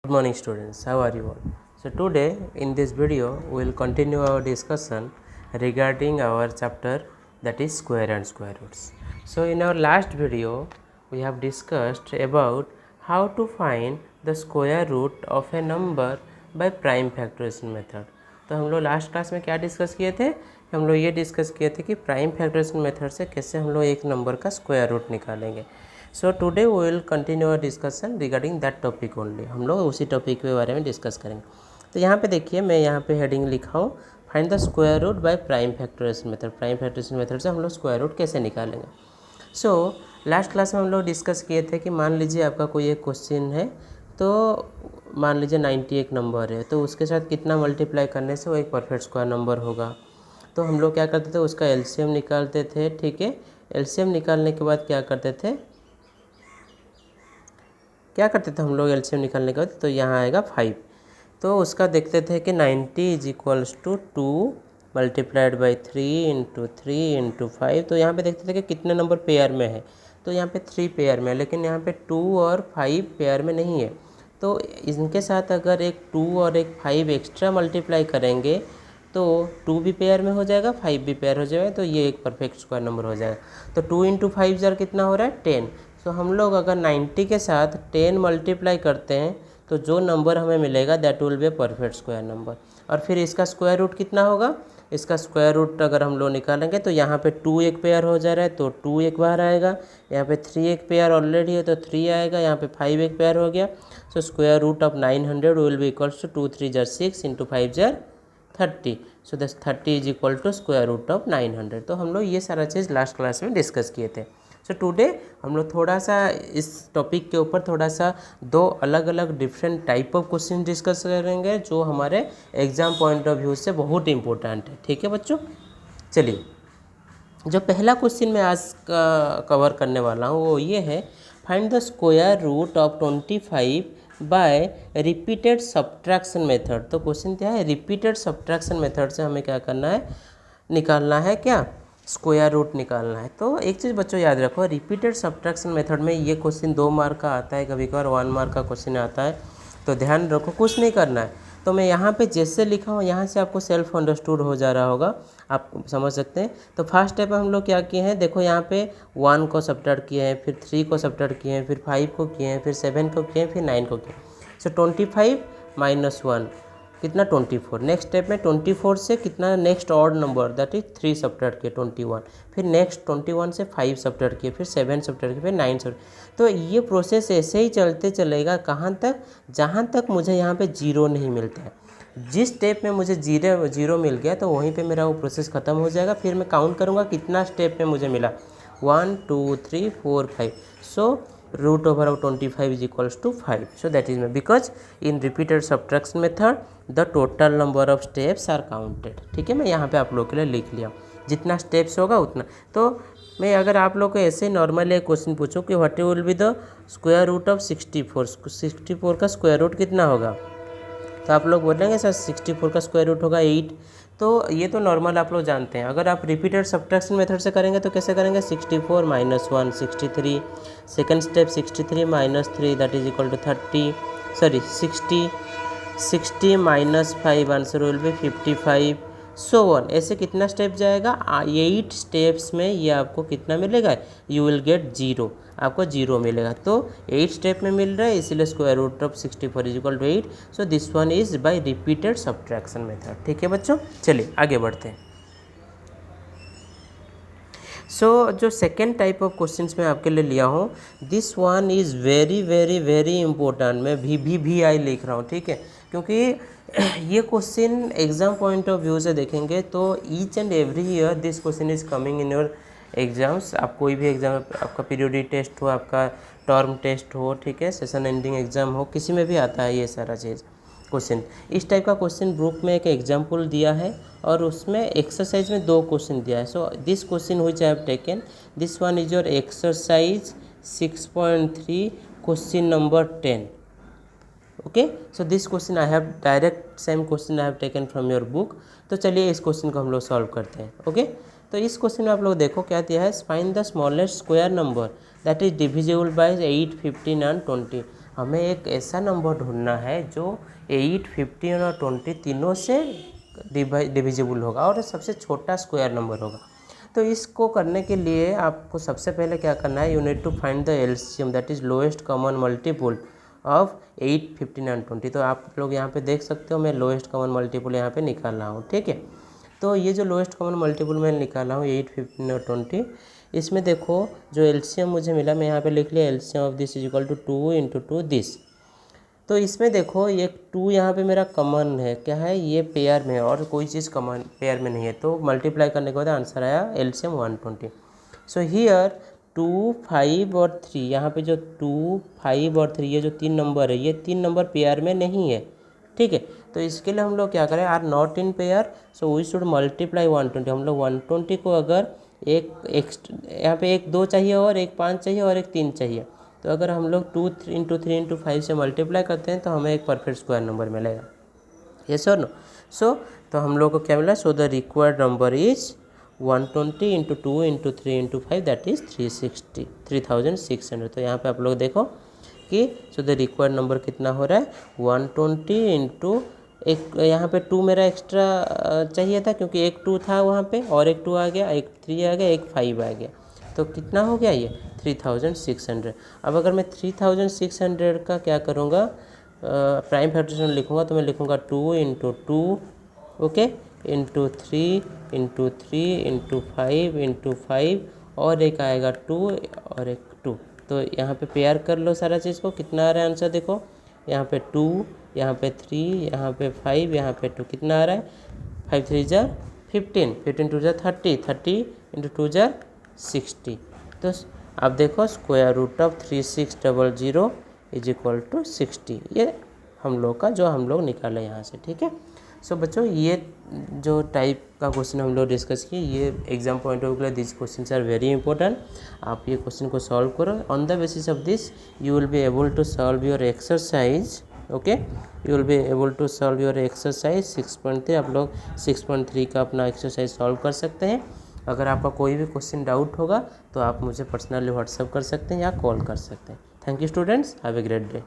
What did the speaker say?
Good morning students, how are you all? So today in this video we will continue our discussion regarding our chapter, that is square and square roots. So in our last video we have discussed about how to find the square root of a number by prime factorization method. तो हम लोग last class में क्या discuss किए थे? हम लोग ये डिस्कस किए थे कि प्राइम फैक्टराइजेशन मेथड से कैसे हम लोग एक नंबर का स्क्वायर रूट निकालेंगे. So today we will continue our discussion regarding that topic only. हम लोग उसी टॉपिक के बारे में डिस्कस करेंगे. तो यहाँ पे देखिए, मैं यहाँ पे हेडिंग लिखा हूँ, find the square root by prime factorisation method. Prime factorisation method से हम लोग स्क्वायर रूट कैसे निकालेंगे. सो लास्ट क्लास में हम लोग डिस्कस किए थे कि मान लीजिए आपका कोई एक क्वेश्चन है, तो मान लीजिए 91 नंबर है, तो उसके साथ कितना मल्टीप्लाई करने से वो एक परफेक्ट स्क्वायर नंबर होगा. तो हम लोग क्या करते थे, उसका एलसीएम निकालते थे. ठीक है, एलसीएम निकालने के बाद क्या करते थे हम लोग एलसीएम निकालने के बाद, तो यहाँ आएगा 5. तो उसका देखते थे कि 90 is equals to 2 multiplied by 3 into 3 into 5. तो यहाँ पे देखते थे कि कितने नंबर पेयर में है. तो यहाँ पे 3 पेयर में है, लेकिन यहाँ पे 2 और 5 पेयर में नहीं है. तो इनके साथ अगर एक 2 और एक 5 एक्स्ट्रा मल्टीप्लाई करेंगे तो 2 भी पेयर में हो जाएगा, 5 भी पेयर हो जाएगा, तो ये एक परफेक्ट स्क्वायर नंबर हो जाएगा. तो 2 इंटू 5 ज़र कितना हो रहा है, 10. तो हम लोग अगर 90 के साथ 10 मल्टीप्लाई करते हैं तो जो नंबर हमें मिलेगा that will be a perfect square number. और फिर इसका स्क्वायर रूट कितना होगा, इसका स्क्वायर रूट अगर हम लोग निकालेंगे तो यहाँ पे 2 एक पेयर हो जा रहा है, तो 2 एक बार आएगा. यहाँ पे 3 एक पेयर ऑलरेडी है, तो 3 आएगा. यहाँ पे 5 एक पेयर हो गया. So square root of 900 will be equals to 2 3 ज़र 6 इंटू 5 ज़र 30. सो दस 30 is equal to square root of 900. तो हम लोग ये सारा चीज़ लास्ट क्लास में डिस्कस किए थे. सो टुडे हम लोग थोड़ा सा इस टॉपिक के ऊपर थोड़ा सा दो अलग अलग different type of question discuss करेंगे जो हमारे एग्जाम पॉइंट ऑफ व्यू से बहुत इंपॉर्टेंट है. ठीक है बच्चों, चलिए जो पहला क्वेश्चन मैं आज कवर करने वाला हूँ वो ये है, find the square root of 25 by repeated subtraction method. तो क्वेश्चन क्या है, रिपीटेड सब्ट्रैक्शन मेथड से हमें क्या करना है, निकालना है क्या, स्क्वायर रूट निकालना है. तो एक चीज़ बच्चों याद रखो, रिपीटेड सब्ट्रैक्शन मेथड में ये क्वेश्चन 2 मार्क का आता है, कभी कभार 1 मार्क का क्वेश्चन आता है. तो ध्यान रखो, कुछ नहीं करना है. तो मैं यहाँ पे जैसे लिखा हूँ यहाँ से आपको सेल्फ अंडरस्टूड हो जा रहा होगा, आप समझ सकते हैं. तो फर्स्ट स्टेप में हम लोग क्या किए हैं, देखो यहाँ पे 1 को सब्ट्रैक्ट किए हैं, फिर 3 को सब्ट्रैक्ट किए हैं, फिर 5 को किए हैं, फिर 7 को किए हैं, फिर 9 को किए. सो 25 माइनस 1 कितना, 24. नेक्स्ट स्टेप में 24 से कितना next odd number that is 3 subtract किए 21. फिर नेक्स्ट 21 से 5 सब्ट्रैक्ट किए, फिर 7 सब्ट्रैक्ट किए, फिर 9 सब्ट्रैक्ट. तो ये प्रोसेस ऐसे ही चलते चलेगा, कहाँ तक, जहाँ तक मुझे यहाँ पे जीरो नहीं मिलता है. जिस स्टेप में मुझे जीरो मिल गया तो वहीं पे मेरा वो प्रोसेस ख़त्म हो जाएगा. फिर मैं काउंट करूँगा कितना स्टेप में मुझे मिला, 1 2 3 4 5. सो root over of 25 is equals to 5. So that is because in repeated subtraction method the total number of steps are counted. ठीक है, मैं यहाँ पे आप लोग के लिए लिख लिया, जितना स्टेप्स होगा उतना. तो मैं अगर आप लोग को ऐसे नॉर्मली एक क्वेश्चन पूछूँ कि what will be the square root of 64 का स्क्वायर रूट कितना होगा, तो आप लोग बोलेंगे सर 64 का स्क्वायर रूट होगा 8. तो ये तो नॉर्मल आप लोग जानते हैं. अगर आप रिपीटेड सब्ट्रैक्शन मेथड से करेंगे तो कैसे करेंगे, 64 minus 1 63, second step 63 minus 3 that is equal to 60 minus 5 answer will be 55. So one, ऐसे कितना स्टेप जाएगा, 8 स्टेप्स में ये आपको कितना मिलेगा, यू विल गेट 0, आपको 0 मिलेगा. तो 8 स्टेप में मिल रहा है, इसीलिए square root of 64 is equal to 8. So this one is by repeated subtraction method. ठीक है बच्चों, चलिए आगे बढ़ते हैं. सो जो सेकेंड टाइप ऑफ क्वेश्चंस मैं आपके लिए लिया हूँ, this one is very very very important. मैं भी आई लिख रहा हूँ, ठीक है, क्योंकि ये question exam point of view से देखेंगे तो each and every year this question is coming in your exams. आप कोई भी एग्जाम, आपका पीरियोडिक टेस्ट हो, आपका टर्म टेस्ट हो, ठीक है, सेशन एंडिंग एग्जाम हो, किसी में भी आता है ये सारा चीज़ क्वेश्चन. इस टाइप का क्वेश्चन ग्रुप में एक एग्जाम्पल दिया है और उसमें एक्सरसाइज में 2 क्वेश्चन दिया है. So this question which I have taken, this one is your exercise 6.3 question number 10. Okay, so this question I have direct same question I have taken from your book. तो चलिए इस question को हम लोग solve करते हैं. Okay, तो इस क्वेश्चन में आप लोग देखो क्या दिया है, find the smallest square number that is divisible by 8 15 and 20. हमें एक ऐसा नंबर ढूंढना है जो 8, 15 और 20 तीनों से डिविजिबल होगा और सबसे छोटा स्क्वायर नंबर होगा। तो इसको करने के लिए आपको सबसे पहले क्या करना है, you need to find the LCM that is lowest common multiple of 8, 15 and 20। तो आप लोग यहाँ पे देख सकते हो मैं लोएस्ट कॉमन मल्टीपल यहाँ पे निकाल रहा हूँ, ठीक है। तो ये जो लोएस्ट कॉमन मल्टीपल मैं निकाला हूँ 8, 15 और 20, इसमें देखो जो एलसीएम मुझे मिला मैं यहाँ पे लिख लिया LCM of this is equal to 2 into 2 this. तो इसमें देखो ये 2 यहाँ पे मेरा कॉमन है, क्या है ये पेयर में है और कोई चीज़ कॉमन पेयर में नहीं है, तो मल्टीप्लाई करने के बाद आंसर आया एलसीएम 120। सो हियर 2, 5 और 3, यहाँ पे जो 2, 5 और 3 ये जो 3 नंबर है ये 3 नंबर पेयर में नहीं है, ठीक है। तो इसके लिए हम लोग क्या करें, are not in pair, so we should multiply 120। हम लोग 120 को अगर एक यहाँ पे एक 2 चाहिए और एक 5 चाहिए और एक 3 चाहिए, तो अगर हम लोग 2 इंटू 3 इंटू 5 से मल्टीप्लाई करते हैं तो हमें एक परफेक्ट स्क्वायर नंबर मिलेगा, यस और नो। सो तो हम लोग को क्या मिला, so the required number is 120 into 2 into 3 into 5 that is 3600। तो यहाँ पे आप लोग देखो कि सो द रिक्वायर्ड नंबर कितना हो रहा है 120 इंटू एक, यहाँ पे 2 मेरा एक्स्ट्रा चाहिए था क्योंकि एक 2 था वहाँ पे और एक 2 आ गया, एक 3 आ गया, एक 5 आ गया, तो कितना हो गया ये 3600। अब अगर मैं 3600 का क्या करूँगा, प्राइम फैक्टराइजेशन लिखूँगा तो मैं लिखूँगा 2 into 2, okay, into 3 into 3 into 5 into 5 और एक आएगा 2 और एक 2। तो यहाँ पे पेयर कर लो सारा चीज़ को, कितना आ रहा है आंसर देखो, यहाँ पे 2, यहाँ पे 3, यहाँ पे 5, यहाँ पे 2, कितना आ रहा है 5 3 जार 15, 15 2 जार 30, 30 इंटू 2 जार 60। तो आप देखो square root of 3600 is equal to 60, ये हम लोग का जो हम लोग निकाले यहाँ से, ठीक है। सो बच्चों ये जो टाइप का क्वेश्चन हम लोग डिस्कस किए, ये एग्जाम पॉइंट ऑफ व्यू के लिए this questions are very important. आप ये क्वेश्चन को सॉल्व करो, on the basis of this you will be able to solve your exercise, okay, you will be able to solve your exercise 6.3। आप लोग 6.3 का अपना एक्सरसाइज सॉल्व कर सकते हैं। अगर आपका कोई भी क्वेश्चन डाउट होगा तो आप मुझे पर्सनली व्हाट्सअप कर सकते हैं या कॉल कर सकते हैं। Thank you students, have a great day.